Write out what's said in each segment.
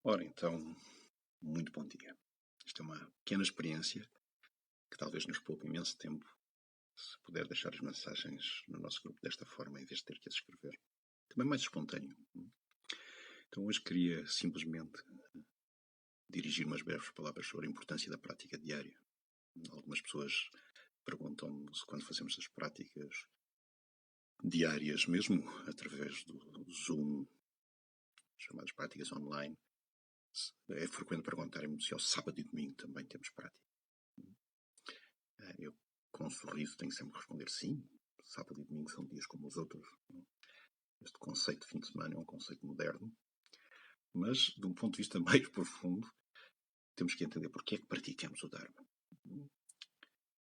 Ora, então, muito bom dia. Isto é uma pequena experiência que talvez nos poupe imenso tempo se puder deixar as mensagens no nosso grupo desta forma, em vez de ter que as escrever. Também mais espontâneo. Então, hoje queria simplesmente dirigir umas breves palavras sobre a importância da prática diária. Algumas pessoas perguntam-me se quando fazemos as práticas diárias, mesmo através do Zoom, chamadas práticas online, é frequente perguntarem-me se ao sábado e domingo também temos prática. Eu, com um sorriso, tenho sempre que responder sim. Sábado e domingo são dias como os outros. Este conceito de fim de semana é um conceito moderno, mas, de um ponto de vista mais profundo, temos que entender porque é que praticamos o Dharma.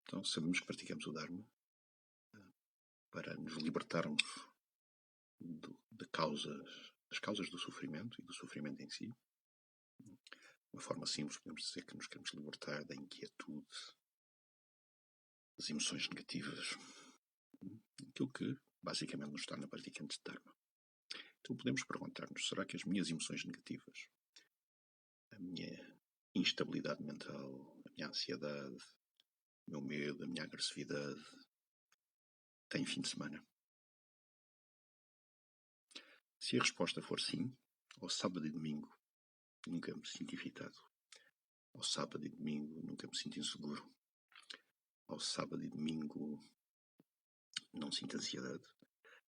Então, sabemos que praticamos o Dharma para nos libertarmos das causas do sofrimento e do sofrimento em si. De uma forma simples, podemos dizer que nos queremos libertar da inquietude, das emoções negativas, aquilo que basicamente nos torna praticantes de Dharma. Então podemos perguntar-nos, será que as minhas emoções negativas, a minha instabilidade mental, a minha ansiedade, o meu medo, a minha agressividade, têm fim de semana? Se a resposta for sim, ao sábado e domingo nunca me sinto irritado. Ao sábado e domingo nunca me sinto inseguro. Ao sábado e domingo não sinto ansiedade.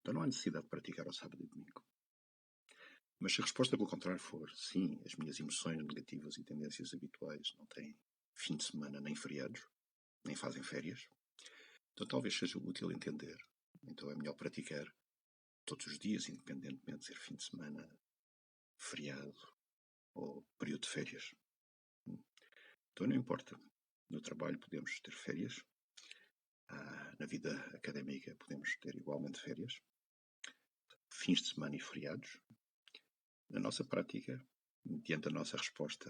Então não há necessidade de praticar ao sábado e domingo. Mas se a resposta pelo contrário for sim, as minhas emoções negativas e tendências habituais não têm fim de semana nem feriados, nem fazem férias, então talvez seja útil entender. Então é melhor praticar todos os dias, independentemente de ser fim de semana, feriado ou período de férias. Então não importa. No trabalho podemos ter férias. Na vida académica podemos ter igualmente férias. Fins de semana e feriados. Na nossa prática, mediante a nossa resposta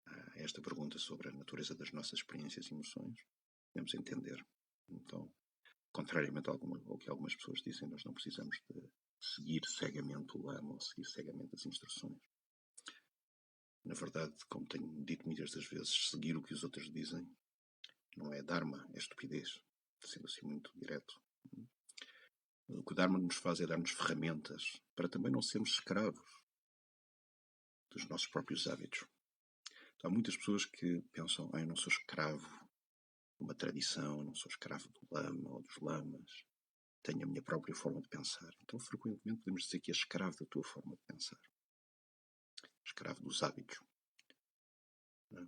a esta pergunta sobre a natureza das nossas experiências e emoções, podemos entender. Então, contrariamente ao que algumas pessoas dizem, nós não precisamos de seguir cegamente o lama ou seguir cegamente as instruções. Na verdade, como tenho dito muitas das vezes, seguir o que os outros dizem não é Dharma, é estupidez, sendo assim muito direto. O que o Dharma nos faz é dar-nos ferramentas para também não sermos escravos dos nossos próprios hábitos. Então, há muitas pessoas que pensam, eu não sou escravo de uma tradição, eu não sou escravo do lama ou dos lamas, tenho a minha própria forma de pensar. Então, frequentemente podemos dizer que é escravo da tua forma de pensar. Escravo dos hábitos. É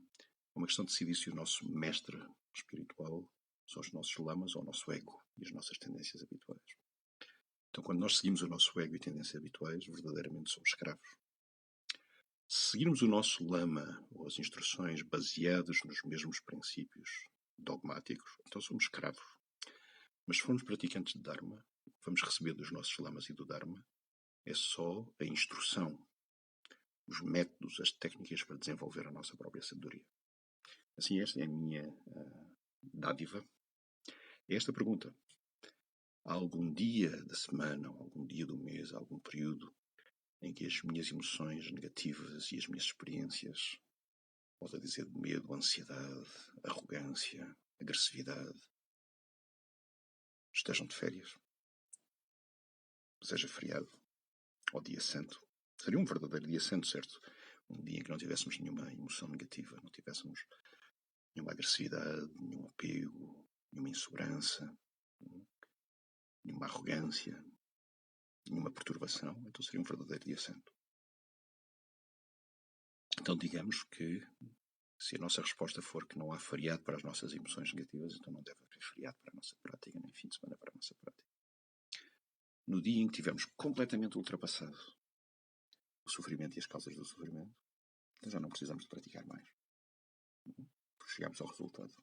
uma questão de decidir se o nosso mestre espiritual são os nossos lamas ou o nosso ego e as nossas tendências habituais. Então, quando nós seguimos o nosso ego e tendências habituais, verdadeiramente somos escravos. Se seguirmos o nosso lama ou as instruções baseadas nos mesmos princípios dogmáticos, então somos escravos. Mas se formos praticantes de Dharma, o que vamos receber dos nossos lamas e do Dharma é só a instrução, os métodos, as técnicas para desenvolver a nossa própria sabedoria. Assim, esta é a minha dádiva. É esta pergunta. Há algum dia da semana, algum dia do mês, algum período em que as minhas emoções negativas e as minhas experiências, posso dizer de medo, ansiedade, arrogância, agressividade, estejam de férias? Seja feriado ou dia santo. Seria um verdadeiro dia santo, certo? Um dia em que não tivéssemos nenhuma emoção negativa, não tivéssemos nenhuma agressividade, nenhum apego, nenhuma insegurança, nenhuma arrogância, nenhuma perturbação. Então seria um verdadeiro dia santo. Então digamos que se a nossa resposta for que não há feriado para as nossas emoções negativas, então não deve haver feriado para a nossa prática, nem fim de semana para a nossa prática. No dia em que tivermos completamente ultrapassado o sofrimento e as causas do sofrimento, então já não precisamos de praticar mais. Porque chegamos ao resultado.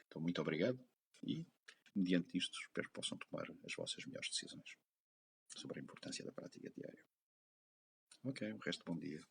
Então, muito obrigado e, mediante isto, espero que possam tomar as vossas melhores decisões sobre a importância da prática diária. Ok, o resto bom dia.